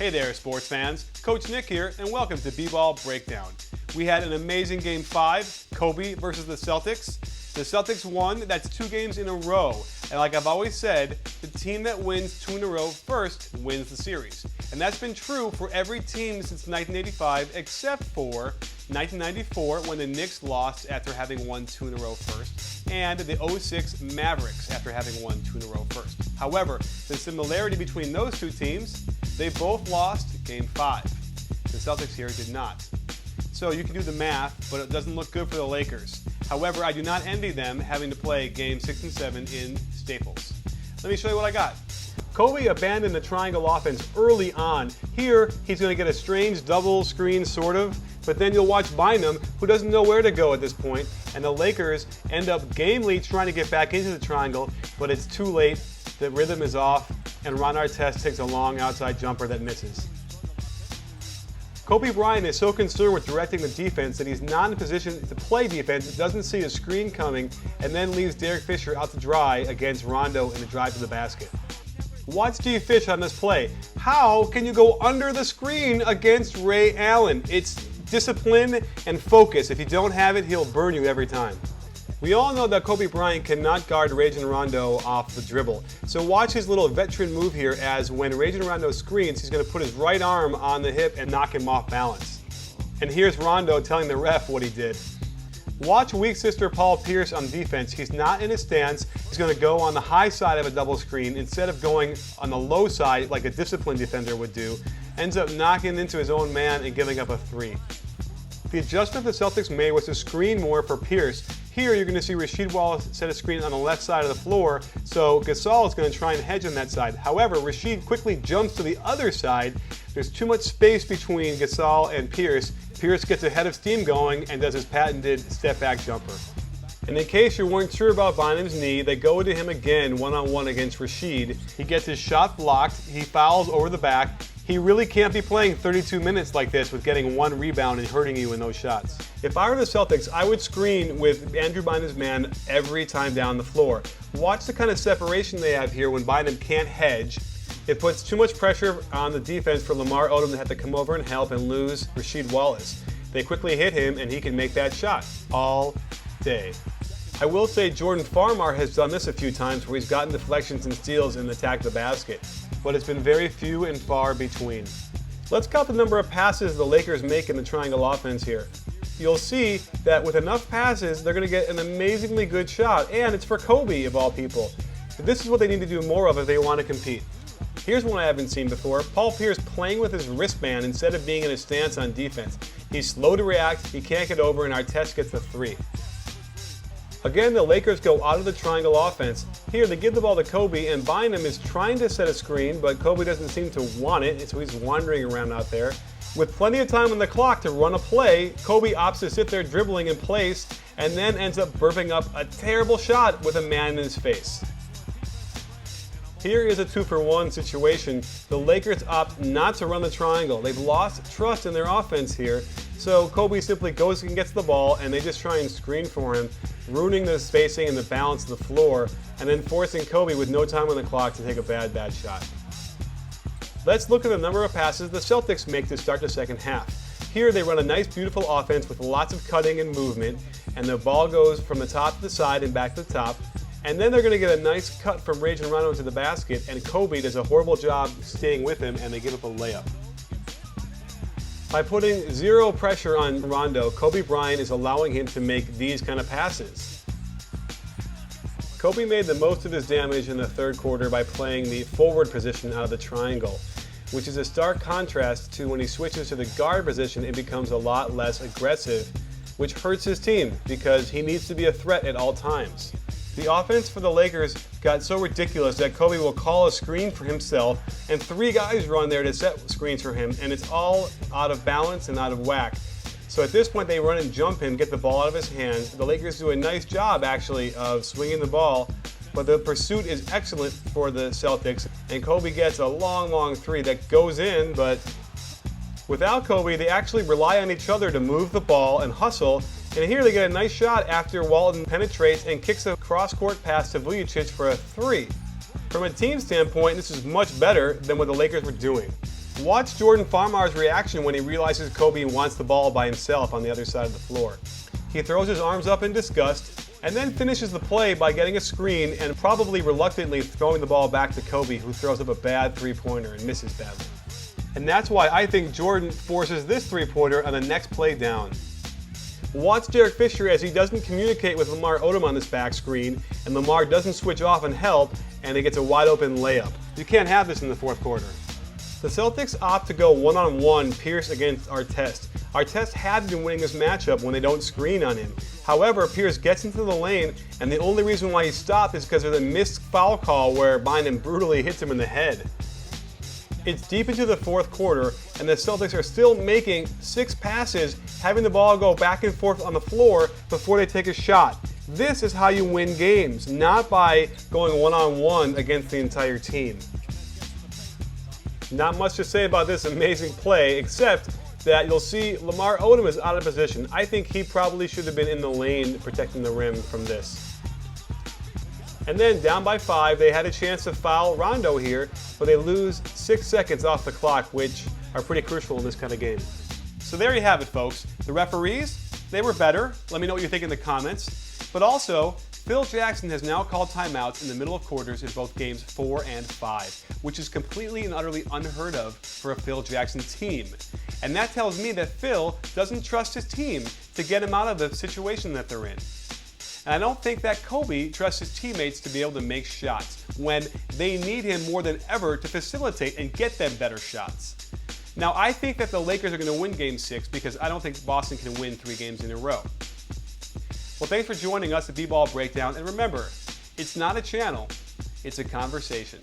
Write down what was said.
Hey there, sports fans. Coach Nick here, and welcome to B-Ball Breakdown. We had an amazing Game 5, Kobe versus the Celtics. The Celtics won. That's 2 games in a row. And like I've always said, the team that wins 2 in a row first wins the series. And that's been true for every team since 1985, except for 1994, when the Knicks lost after having won 2 in a row first, and the 06 Mavericks after having won 2 in a row first. However, the similarity between those 2 teams, they both lost Game 5. The Celtics here did not. So you can do the math, but it doesn't look good for the Lakers. However, I do not envy them having to play Game 6 and 7 in Staples. Let me show you what I got. Kobe abandoned the triangle offense early on. Here, he's going to get a strange double screen, sort of, but then you'll watch Bynum, who doesn't know where to go at this point, and the Lakers end up gamely trying to get back into the triangle, but it's too late, the rhythm is off, and Ron Artest takes a long outside jumper that misses. Kobe Bryant is so concerned with directing the defense that he's not in position to play defense, doesn't see a screen coming, and then leaves Derek Fisher out to dry against Rondo in the drive to the basket. Watch D. Fish on this play. How can you go under the screen against Ray Allen? It's discipline and focus. If you don't have it, he'll burn you every time. We all know that Kobe Bryant cannot guard Rajon Rondo off the dribble. So watch his little veteran move here, as when Rajon Rondo screens, he's going to put his right arm on the hip and knock him off balance. And here's Rondo telling the ref what he did. Watch weak sister Paul Pierce on defense. He's not in his stance. He's going to go on the high side of a double screen instead of going on the low side like a disciplined defender would do. Ends up knocking into his own man and giving up a 3. The adjustment the Celtics made was to screen more for Pierce. Here you're going to see Rasheed Wallace set a screen on the left side of the floor, so Gasol is going to try and hedge on that side. However, Rasheed quickly jumps to the other side. There's too much space between Gasol and Pierce. Pierce gets a head of steam going and does his patented step-back jumper. And in case you weren't sure about Bynum's knee, they go to him again one-on-one against Rasheed. He gets his shot blocked, he fouls over the back. He really can't be playing 32 minutes like this with getting 1 rebound and hurting you in those shots. If I were the Celtics, I would screen with Andrew Bynum's man every time down the floor. Watch the kind of separation they have here when Bynum can't hedge. It puts too much pressure on the defense for Lamar Odom to have to come over and help and lose Rasheed Wallace. They quickly hit him and he can make that shot all day. I will say Jordan Farmar has done this a few times where he's gotten deflections and steals and attacked the basket, but it's been very few and far between. Let's count the number of passes the Lakers make in the triangle offense here. You'll see that with enough passes, they're going to get an amazingly good shot, and it's for Kobe of all people. This is what they need to do more of if they want to compete. Here's one I haven't seen before. Paul Pierce playing with his wristband instead of being in a stance on defense. He's slow to react, he can't get over, and Artest gets the 3. Again, the Lakers go out of the triangle offense. Here, they give the ball to Kobe, and Bynum is trying to set a screen, but Kobe doesn't seem to want it, so he's wandering around out there. With plenty of time on the clock to run a play, Kobe opts to sit there dribbling in place, and then ends up burping up a terrible shot with a man in his face. Here is a 2-for-1 situation. The Lakers opt not to run the triangle. They've lost trust in their offense here, so Kobe simply goes and gets the ball, and they just try and screen for him, ruining the spacing and the balance of the floor, and then forcing Kobe with no time on the clock to take a bad shot. Let's look at the number of passes the Celtics make to start the second half. Here they run a nice, beautiful offense with lots of cutting and movement, and the ball goes from the top to the side and back to the top. And then they're going to get a nice cut from Rajon Rondo to the basket, and Kobe does a horrible job staying with him, and they give up a layup. By putting 0 pressure on Rondo, Kobe Bryant is allowing him to make these kind of passes. Kobe made the most of his damage in the third quarter by playing the forward position out of the triangle, which is a stark contrast to when he switches to the guard position and becomes a lot less aggressive, which hurts his team because he needs to be a threat at all times. The offense for the Lakers got so ridiculous that Kobe will call a screen for himself, and 3 guys run there to set screens for him, and it's all out of balance and out of whack. So at this point, they run and jump him, get the ball out of his hands. The Lakers do a nice job, actually, of swinging the ball, but the pursuit is excellent for the Celtics, and Kobe gets a long 3 that goes in, but without Kobe, they actually rely on each other to move the ball and hustle. And here they get a nice shot after Walton penetrates and kicks a cross-court pass to Vujicic for a 3. From a team standpoint, this is much better than what the Lakers were doing. Watch Jordan Farmar's reaction when he realizes Kobe wants the ball by himself on the other side of the floor. He throws his arms up in disgust and then finishes the play by getting a screen and probably reluctantly throwing the ball back to Kobe, who throws up a bad three-pointer and misses badly. And that's why I think Jordan forces this three-pointer on the next play down. Watch Derek Fisher as he doesn't communicate with Lamar Odom on this back screen, and Lamar doesn't switch off and help, and he gets a wide open layup. You can't have this in the fourth quarter. The Celtics opt to go one-on-one Pierce against Artest. Artest had been winning this matchup when they don't screen on him. However, Pierce gets into the lane, and the only reason why he stopped is because of the missed foul call where Bynum brutally hits him in the head. It's deep into the fourth quarter, and the Celtics are still making 6 passes, having the ball go back and forth on the floor before they take a shot. This is how you win games, not by going one-on-one against the entire team. Not much to say about this amazing play, except that you'll see Lamar Odom is out of position. I think he probably should have been in the lane protecting the rim from this. And then down by 5, they had a chance to foul Rondo here, but they lose 6 seconds off the clock, which are pretty crucial in this kind of game. So there you have it, folks. The referees, they were better. Let me know what you think in the comments. But also, Phil Jackson has now called timeouts in the middle of quarters in both games 4 and 5, which is completely and utterly unheard of for a Phil Jackson team. And that tells me that Phil doesn't trust his team to get him out of the situation that they're in. And I don't think that Kobe trusts his teammates to be able to make shots when they need him more than ever to facilitate and get them better shots. Now, I think that the Lakers are going to win Game 6 because I don't think Boston can win 3 games in a row. Well, thanks for joining us at B-Ball Breakdown. And remember, it's not a channel, it's a conversation.